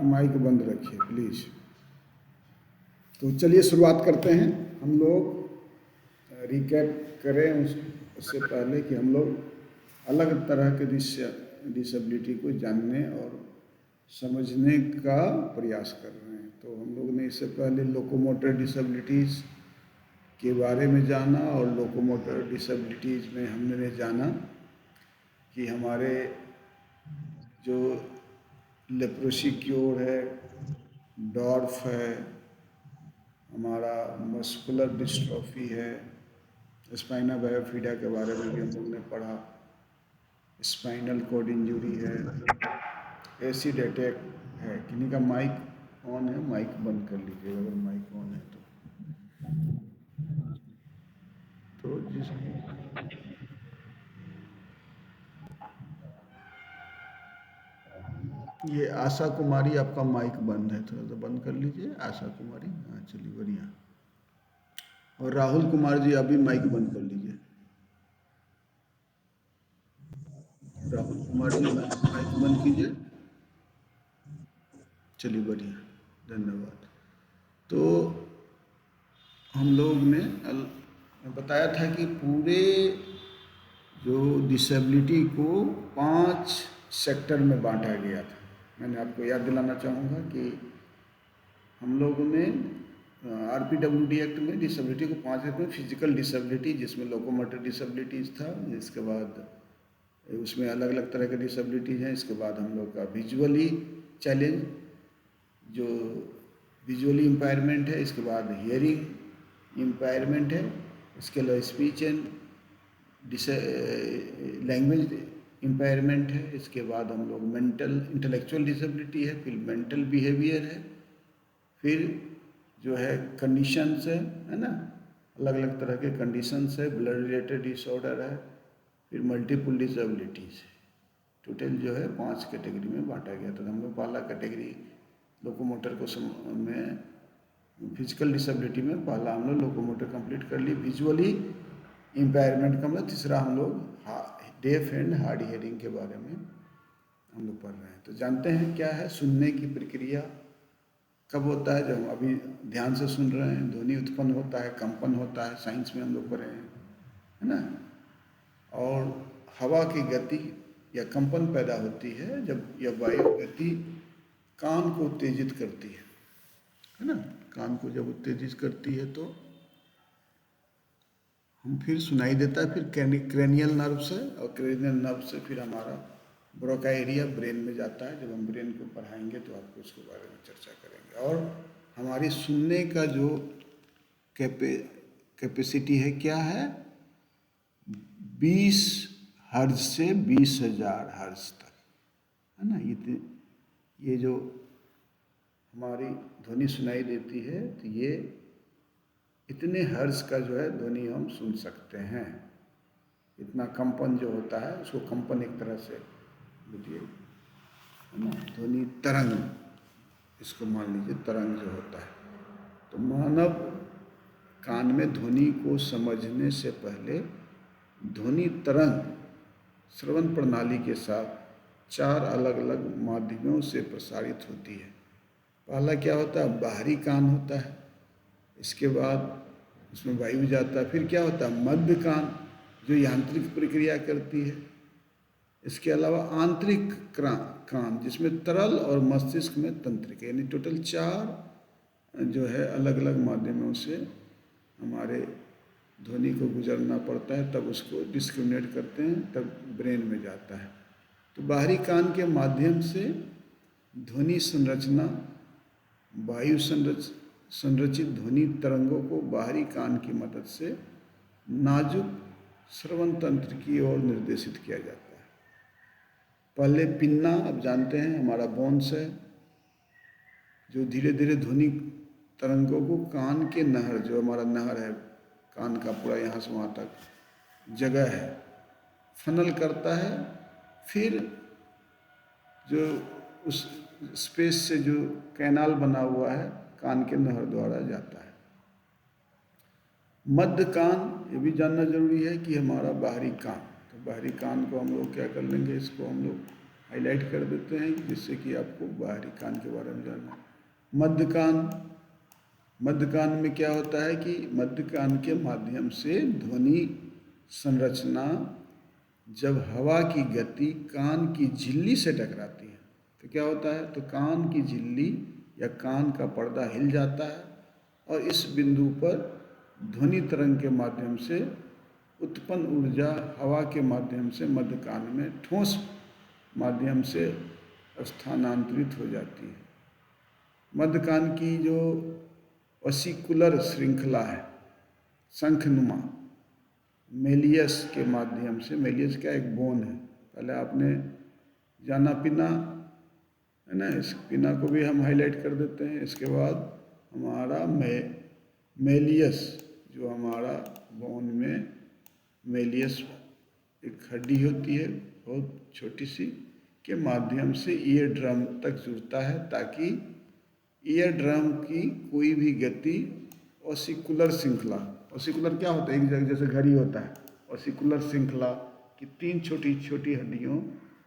Mic बंद रखिए please. तो चलिए शुरुआत करते हैं। हम लोग रिकैप करें उससे पहले कि हम लोग अलग तरह के डिसेबिलिटी को जानने और समझने का प्रयास कर रहे हैं। तो हम लोग ने इससे पहले लोकोमोटर डिसेबिलिटीज़ के बारे में जाना, और लोकोमोटर डिसेबिलिटीज़ में हमने जाना कि हमारे जो लेप्रोसी क्योर है, डॉर्फ है, हमारा मस्कुलर डिस्ट्रॉफी है, स्पाइना बायोफिडा के बारे में भी हम लोग ने पढ़ा, स्पाइनल कॉर्ड इंजरी है, एसिड अटैक है। किन्हीं का माइक ऑन है, माइक बंद कर लीजिए अगर माइक ऑन है तो जिस ये आशा कुमारी, आपका माइक बंद है, थोड़ा सा बंद कर लीजिए। आशा कुमारी, हाँ चलिए बढ़िया। और राहुल कुमार जी, अभी माइक बंद कर लीजिए। राहुल कुमार जी माइक बंद कीजिए। चलिए बढ़िया, धन्यवाद। तो हम लोग ने बताया था कि पूरे जो डिसेबिलिटी को 5 सेक्टर में बांटा गया था। मैंने आपको याद दिलाना चाहूँगा कि हम लोगों ने RPWD एक्ट में डिसेबिलिटी को 5 सेक्टर में, फिजिकल डिसेबिलिटी जिसमें लोकोमोटर डिसेबिलिटीज़ था, इसके बाद उसमें अलग अलग तरह के डिसेबिलिटीज़ हैं। इसके बाद हम लोग का विजुअली चैलेंज, जो विजुअली इम्पायरमेंट है, इसके बाद हियरिंग इम्पायरमेंट है, इसके अलावा स्पीच एंड लैंग्वेज इम्पायरमेंट है, इसके बाद हम लोग मेंटल इंटेलेक्चुअल डिसेबिलिटी है, फिर मेंटल बिहेवियर है, फिर जो है कंडीशंस है ना, अलग अलग तरह के कंडीशंस है, ब्लड रिलेटेड डिसऑर्डर है, फिर मल्टीपल डिसेबिलिटीज़ है। टोटल जो है 5 कैटेगरी में बांटा गया था। हम लोग पहला कैटेगरी लोकोमोटर को में फिजिकल डिसेबिलिटी में पहला हम लोग लोकोमोटर कंप्लीट कर लिए। विजुअली इम्पायरमेंट का मतलब तीसरा हम लोग डेफ एंड हार्ड हियरिंग के बारे में हम लोग पढ़ रहे हैं। तो जानते हैं क्या है सुनने की प्रक्रिया, कब होता है, जब हम अभी ध्यान से सुन रहे हैं, ध्वनि उत्पन्न होता है, कंपन होता है, साइंस में हम लोग पढ़े हैं, है ना। और हवा की गति या कंपन पैदा होती है जब यह वायु गति कान को उत्तेजित करती है ना। कान को जब उत्तेजित करती है तो हम फिर सुनाई देता है, फिर क्रेनियल नर्व से, और क्रेनियल नर्व से फिर हमारा ब्रोका एरिया ब्रेन में जाता है। जब हम ब्रेन को पढ़ाएंगे तो आपको उसके बारे में चर्चा करेंगे। और हमारी सुनने का जो कैपेसिटी है क्या है, 20 हर्ज से 20,000 हर्ज तक, है ना। ये जो हमारी ध्वनि सुनाई देती है, तो ये इतने हर्ज का जो है ध्वनि हम सुन सकते हैं। इतना कंपन जो होता है उसको कंपन एक तरह से बुझिए, है ना, ध्वनि तरंग, इसको मान लीजिए तरंग जो होता है। तो मानव कान में ध्वनि को समझने से पहले ध्वनि तरंग श्रवण प्रणाली के साथ 4 अलग अलग माध्यमों से प्रसारित होती है। पहला क्या होता है, बाहरी कान होता है, इसके बाद उसमें वायु जाता है, फिर क्या होता है मध्य कान जो यांत्रिक प्रक्रिया करती है, इसके अलावा आंतरिक कान जिसमें तरल और मस्तिष्क में तंत्रिका, यानी टोटल 4 जो है अलग अलग माध्यमों से हमारे ध्वनि को गुजरना पड़ता है, तब उसको डिस्क्रिमिनेट करते हैं, तब ब्रेन में जाता है। तो बाहरी कान के माध्यम से ध्वनि संरचना, वायु संरचित ध्वनि तरंगों को बाहरी कान की मदद से नाजुक श्रवण तंत्र की ओर निर्देशित किया जाता है। पहले पिन्ना, अब जानते हैं हमारा बोन्स है, जो धीरे धीरे ध्वनि तरंगों को कान के नहर, जो हमारा नहर है कान का पूरा यहाँ से वहाँ तक जगह है, फनल करता है, फिर जो उस स्पेस से जो कैनाल बना हुआ है कान के नहर द्वारा जाता है। मध्य कान, ये भी जानना जरूरी है कि हमारा बाहरी कान, तो बाहरी कान को हम लोग क्या कर लेंगे, इसको हम लोग हाईलाइट कर देते हैं जिससे कि आपको बाहरी कान के बारे में जानना है। मध्य कान, मध्य कान में क्या होता है कि मध्य कान के माध्यम से ध्वनि संरचना जब हवा की गति कान की झिल्ली से टकराती है तो क्या होता है, तो कान की झिल्ली या कान का पर्दा हिल जाता है और इस बिंदु पर ध्वनि तरंग के माध्यम से उत्पन्न ऊर्जा हवा के माध्यम से मध्य कान में ठोस माध्यम से स्थानांतरित हो जाती है। मध्य कान की जो ऑसिकुलर श्रृंखला है, शंखनुमा, मेलियस के माध्यम से, मेलियस क्या एक बोन है, पहले आपने जाना पिना है ना, इस पिना को भी हम हाईलाइट कर देते हैं। इसके बाद हमारा मेलियस, जो हमारा बोन में मेलियस एक हड्डी होती है बहुत छोटी सी, के माध्यम से ईयर ड्रम तक जुड़ता है ताकि ईयर ड्रम की कोई भी गति ऑसिकुलर श्रृंखला, ऑसिकुलर क्या होता है, एक जगह जैसे घड़ी होता है, ऑसिकुलर श्रृंखला की 3 छोटी छोटी हड्डियों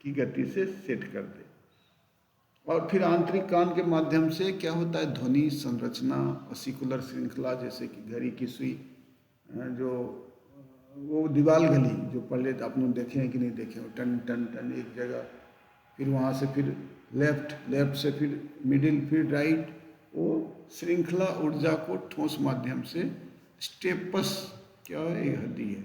की गति से सेट कर दे। और फिर आंतरिक कान के माध्यम से क्या होता है, ध्वनि संरचना ऑसिकुलर श्रृंखला, जैसे कि घड़ी की सुई, जो वो दीवाल घड़ी जो पहले आप लोग देखे हैं कि नहीं देखे हो, टन टन टन एक जगह, फिर वहाँ से फिर लेफ्ट से फिर मिडिल, फिर राइट, वो श्रृंखला ऊर्जा को ठोस माध्यम से स्टेपस, क्या है एक हड्डी है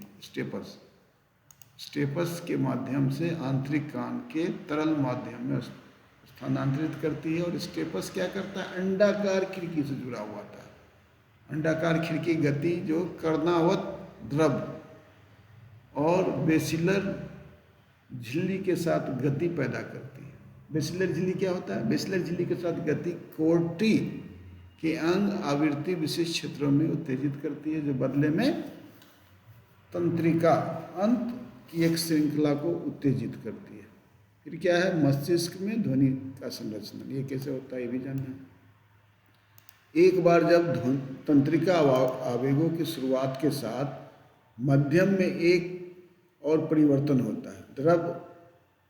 स्टेपस के माध्यम से आंतरिक कान के तरल माध्यम में स्थानांतरित करती है। और स्टेपस क्या करता है, अंडाकार खिड़की से जुड़ा हुआ था, अंडाकार खिड़की गति जो कर्णावत द्रव और बेसिलर झिल्ली के साथ गति पैदा करती है। बेसिलर झिल्ली क्या होता है, बेसिलर झिल्ली के साथ गति कोर्टी के अंग आवृत्ति विशेष क्षेत्रों में उत्तेजित करती है, जो बदले में तंत्रिका अंत की एक श्रृंखला को उत्तेजित करती है। फिर क्या है, मस्तिष्क में ध्वनि का संरचना, ये कैसे होता है ये भी जानना है। एक बार जब तंत्रिका आवेगों की शुरुआत के साथ मध्यम में एक और परिवर्तन होता है, द्रव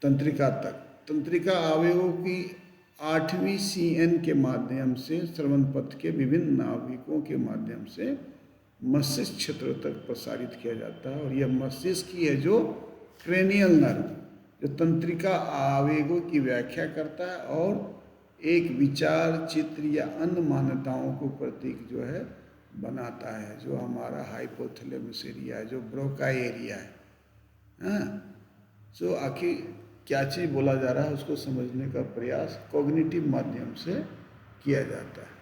तंत्रिका तक, तंत्रिका आवेगों की 8वीं CN के माध्यम से श्रवण पथ के विभिन्न नाभिकों के माध्यम से मस्तिष्क क्षेत्र तक प्रसारित किया जाता है। और यह मस्तिष्क ही है जो क्रेनियल नर्व, जो तंत्रिका आवेगों की व्याख्या करता है और एक विचार, चित्र या अन्य मान्यताओं को प्रतीक जो है बनाता है, जो हमारा हाइपोथैलेमस एरिया है, जो ब्रोका एरिया है। तो आखिर क्या चीज़ बोला जा रहा है उसको समझने का प्रयास कॉग्निटिव माध्यम से किया जाता है।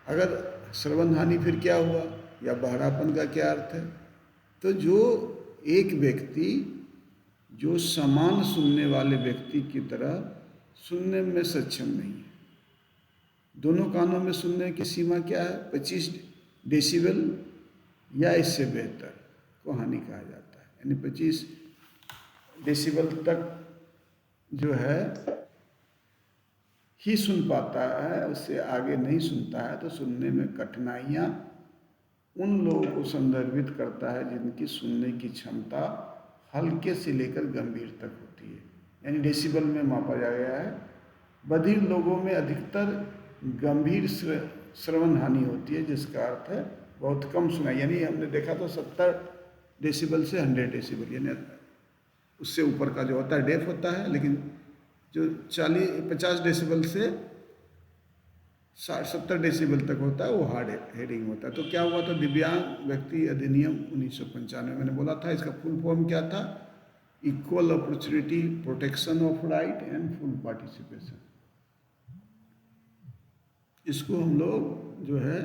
अगर श्रवण हानि फिर क्या हुआ, या बहरापन का क्या अर्थ है, तो जो एक व्यक्ति जो समान सुनने वाले व्यक्ति की तरह सुनने में सक्षम नहीं है, दोनों कानों में सुनने की सीमा क्या है, 25 डेसिबल या इससे बेहतर को हानि कहा जाता है। यानी 25 डेसिबल तक जो है ही सुन पाता है, उससे आगे नहीं सुनता है, तो सुनने में कठिनाइयाँ उन लोगों को संदर्भित करता है जिनकी सुनने की क्षमता हल्के से लेकर गंभीर तक होती है, यानी डेसिबल में मापा जा गया है। बधिर लोगों में अधिकतर गंभीर श्रवण हानि होती है, जिसका अर्थ है बहुत कम सुनाई, यानी हमने देखा तो 70 डेसिबल से 100 डेसिबल, यानी उससे ऊपर का जो होता है डेफ होता है, लेकिन जो 50 डेसिबल से 60-70 डेसिबल तक होता है वो हार्ड हेडिंग होता है। तो क्या हुआ था, दिव्यांग व्यक्ति अधिनियम 1995, मैंने बोला था इसका फुल फॉर्म क्या था, equal opportunity protection of right and full participation. इसको हम लोग जो है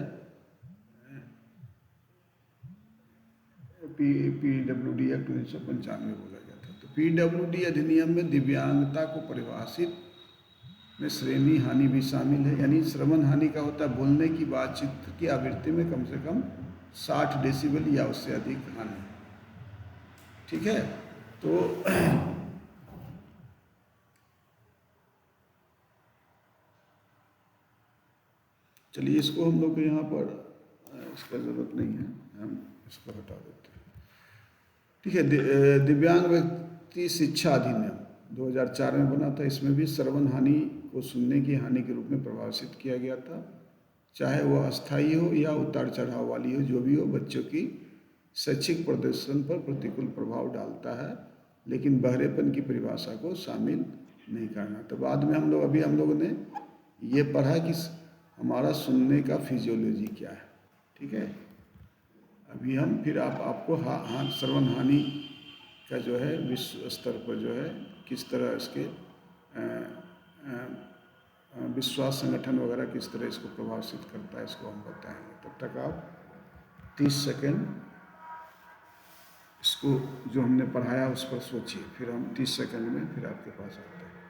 PWD एक्ट 1995 बोला जाता है। तो PWD अधिनियम में दिव्यांगता को परिभाषित में श्रेणी हानि भी शामिल है, यानी श्रवण हानि का होता है बोलने की बातचीत की आवृत्ति में कम से कम 60 डेसिबल या उससे अधिक हानि। ठीक है, तो चलिए इसको हम लोग यहाँ पर इसका ज़रूरत नहीं है, हम इसको हटा देते हैं। ठीक है, दिव्यांग व्यक्ति शिक्षा अधिनियम 2004 में बना था। इसमें भी श्रवण हानि को सुनने की हानि के रूप में परिभाषित किया गया था। चाहे वह अस्थायी हो या उतार चढ़ाव वाली हो, जो भी हो, बच्चों की शैक्षिक प्रदर्शन पर प्रतिकूल प्रभाव डालता है, लेकिन बहरेपन की परिभाषा को शामिल नहीं करना। तो बाद में हम लोगों ने ये पढ़ा कि हमारा सुनने का फिजियोलॉजी क्या है। ठीक है, अभी हम फिर आपको श्रवण हानि का जो है विश्व स्तर पर जो है किस तरह इसके विश्वास संगठन वगैरह किस तरह इसको प्रभावित करता है, इसको हम बताएंगे। तब तक आप 30 सेकेंड इसको जो हमने पढ़ाया उस पर सोचिए, फिर हम 30 सेकेंड में फिर आपके पास आते हैं।